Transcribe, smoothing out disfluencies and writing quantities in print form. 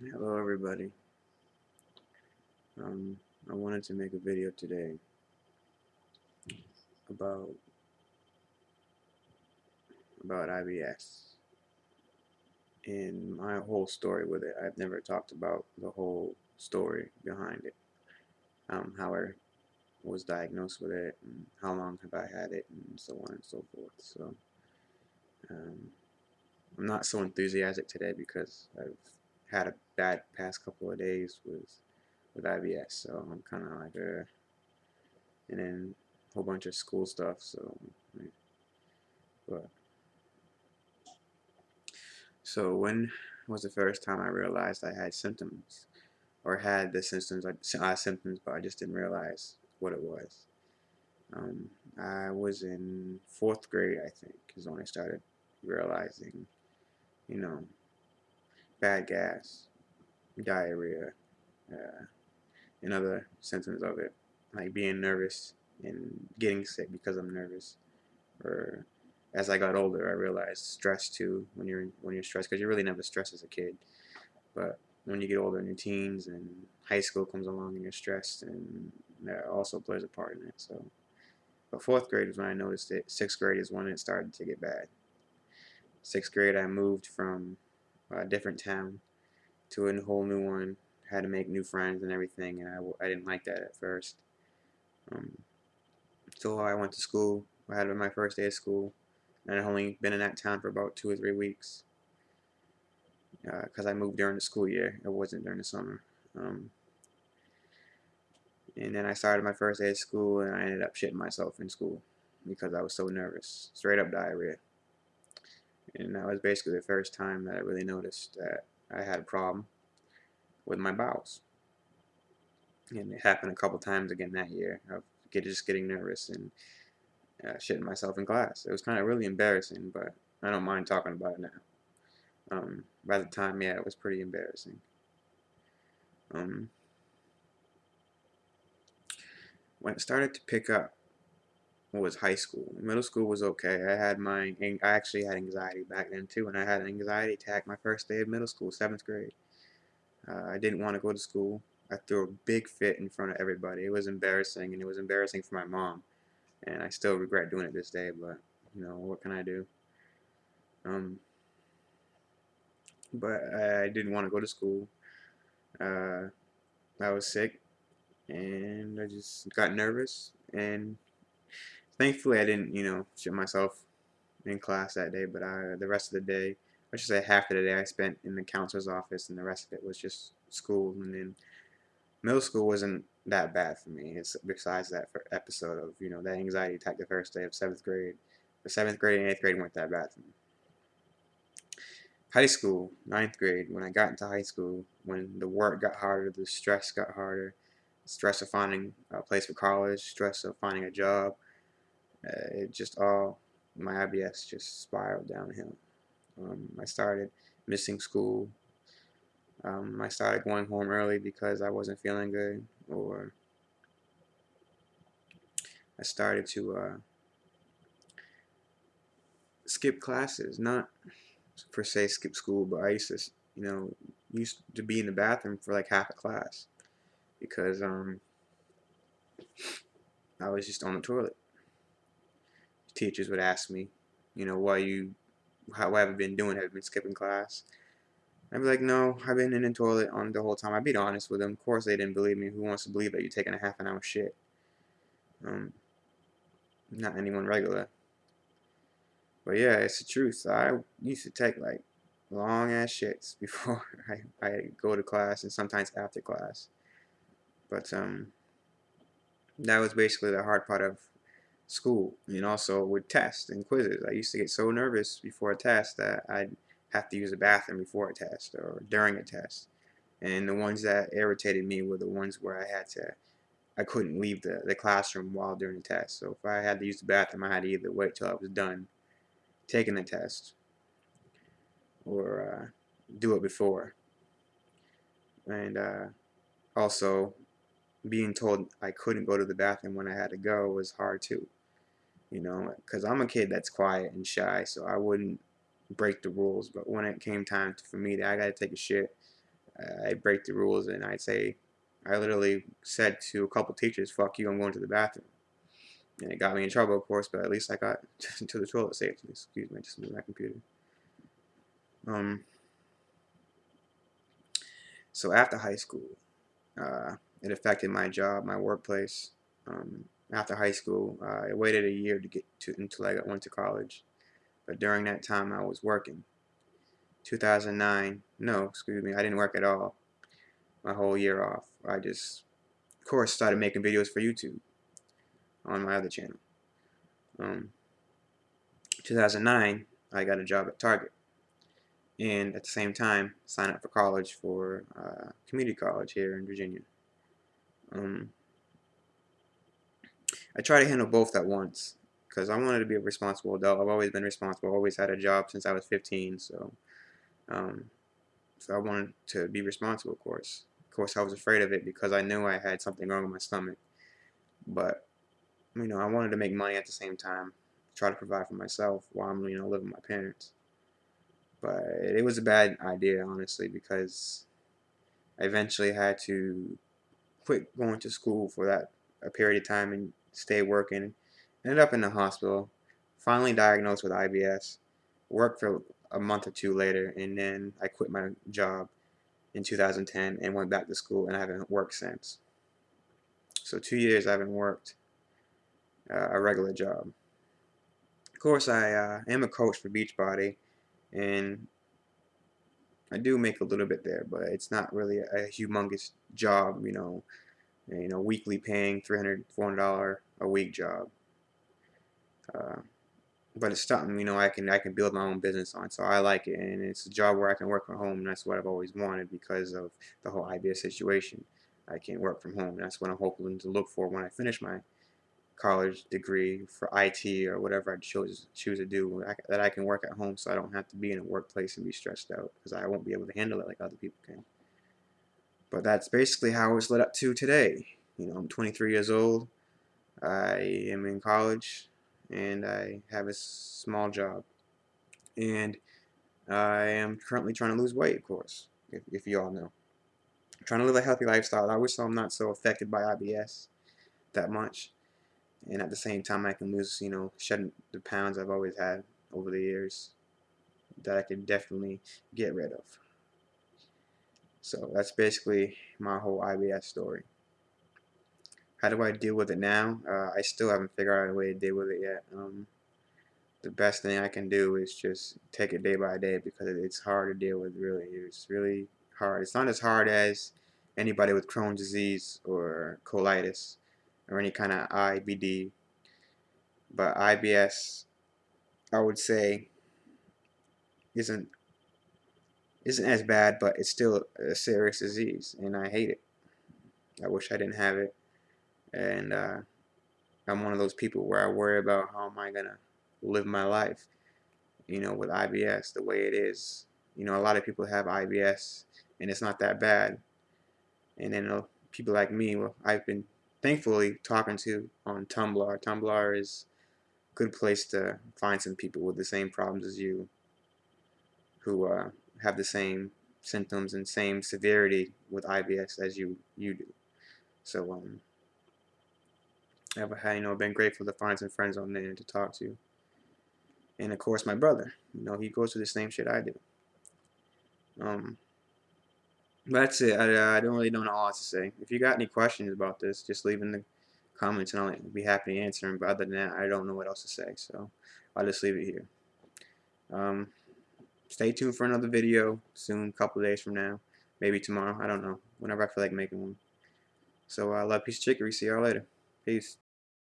Hello everybody. I wanted to make a video today about IBS and my whole story with it. I've never talked about the whole story behind it. How I was diagnosed with it, and how long have I had it, and so on and so forth. So um, I'm not so enthusiastic today because I've had a bad past couple of days with IBS. So I'm kind of like and then a whole bunch of school stuff. So, but So when was the first time I realized I had symptoms, or had the symptoms, but I just didn't realize what it was? Um, I was in fourth grade, I think, is when I started realizing, you know, bad gas, diarrhea, uh, and other symptoms of it, like being nervous and getting sick because I'm nervous. Or as I got older, I realized stress too. When you're stressed, because you're really never stressed as a kid. But when you get older in your teens and high school comes along and you're stressed, and that also plays a part in it. So, but fourth grade is when I noticed it. Sixth grade is when it started to get bad. Sixth grade, I moved from a different town to a whole new one. Had to make new friends and everything, and I didn't like that at first. Um, so I went to school. I had my first day of school, and I'd only been in that town for about 2 or 3 weeks because I moved during the school year. It wasn't during the summer. Um, And then I started my first day of school, and I ended up shitting myself in school because I was so nervous. Straight up diarrhea. And that was basically the first time that I really noticed that I had a problem with my bowels. And it happened a couple times again that year of just getting nervous and shitting myself in class. It was kind of really embarrassing, but I don't mind talking about it now. By the time, yeah, it was pretty embarrassing. Um, when it started to pick up, was high school. Middle school was okay. I actually had anxiety back then too, and I had an anxiety attack my first day of middle school, seventh grade. I didn't want to go to school. I threw a big fit in front of everybody. It was embarrassing, and it was embarrassing for my mom, and I still regret doing it this day. But what can I do? Um, but I didn't want to go to school. Uh, I was sick, and I just got nervous, and thankfully I didn't, shit myself in class that day, but the rest of the day, I should say half of the day, I spent in the counselor's office, and the rest of it was just school. And then middle school wasn't that bad for me. It's besides that episode of that anxiety attack the first day of seventh grade. The seventh grade and eighth grade weren't that bad for me. High school, ninth grade, when I got into high school, when the work got harder, the stress got harder, stress of finding a place for college, stress of finding a job, it just all my IBS just spiraled downhill. I started missing school. I started going home early because I wasn't feeling good, or I started to skip classes. Not per se skip school, but I used to be in the bathroom for like half a class because I was just on the toilet. Teachers would ask me, how have you been doing? Have you been skipping class? I'd be like, no, I've been in the toilet on the whole time. I'd be honest with them. Of course, they didn't believe me. Who wants to believe that you're taking a half an hour shit? Um, Not anyone regular. But yeah, it's the truth. I used to take like long ass shits before I go to class and sometimes after class. But that was basically the hard part of school, and also with tests and quizzes. I used to get so nervous before a test that I'd have to use the bathroom before a test or during a test. And the ones that irritated me were the ones where I couldn't leave the classroom while during the test. So if I had to use the bathroom, I had to either wait till I was done taking the test or do it before. And also, being told I couldn't go to the bathroom when I had to go was hard too. Because I'm a kid that's quiet and shy, so I wouldn't break the rules. But when it came time for me that I got to take a shit, I break the rules, and I literally said to a couple teachers, "Fuck you, I'm going to the bathroom." And it got me in trouble, of course, but at least I got to the toilet safely. Excuse me, I just moved my computer. Um, so after high school, it affected my job, my workplace. After high school, I waited a year to get to until I went to college. But during that time, I was working. 2009, no, excuse me, I didn't work at all. My whole year off. I just, of course, started making videos for YouTube on my other channel. Um, 2009, I got a job at Target, and at the same time, signed up for college for community college here in Virginia. Um, I try to handle both at once because I wanted to be a responsible adult. I've always been responsible. Always had a job since I was 15, um, so I wanted to be responsible, of course. Of course, I was afraid of it because I knew I had something wrong with my stomach. But I wanted to make money at the same time, try to provide for myself while I'm living with my parents. But it was a bad idea, honestly, because I eventually had to quit going to school for a period of time and stay working. Ended up in the hospital, finally diagnosed with IBS, worked for a month or two later, and then I quit my job in 2010 and went back to school, and I haven't worked since. So 2 years I haven't worked a regular job. Of course, I am a coach for Beachbody, and I do make a little bit there, but it's not really a humongous job, weekly paying $300, $400 a week job. Uh, but it's something I can build my own business on, so I like it, and it's a job where I can work from home, and that's what I've always wanted because of the whole IBS situation. I can work from home. That's what I'm hoping to look for when I finish my college degree for IT or whatever I choose to do, that I can work at home, so I don't have to be in a workplace and be stressed out because I won't be able to handle it like other people can. But that's basically how it's led up to today. I'm 23 years old. I am in college, and I have a small job. And I am currently trying to lose weight, of course, if you all know. I'm trying to live a healthy lifestyle. I wish I'm not so affected by IBS that much. And at the same time, I can lose, shed the pounds I've always had over the years that I could definitely get rid of. So that's basically my whole IBS story. How do I deal with it now? I still haven't figured out a way to deal with it yet. The best thing I can do is just take it day by day because it's hard to deal with, really. It's really hard. It's not as hard as anybody with Crohn's disease or colitis or any kind of IBD, but IBS, I would say, isn't as bad, but it's still a serious disease, and I hate it. I wish I didn't have it, and I'm one of those people where I worry about how am I gonna live my life, with IBS the way it is. A lot of people have IBS, and it's not that bad, and then people like me, well, I've been thankfully talking to on Tumblr. Tumblr is a good place to find some people with the same problems as you, who have the same symptoms and same severity with IBS as you do. So I've been grateful to find some friends on there to talk to, and of course my brother. He goes through the same shit I do. Um, that's it. I don't really know all to say. If you got any questions about this, just leave in the comments, and I'll be happy to answer them. But other than that, I don't know what else to say, so I'll just leave it here. Um, Stay tuned for another video soon, a couple days from now, maybe tomorrow. I don't know. Whenever I feel like making one. So love, peace, chicory. See y'all later. Peace.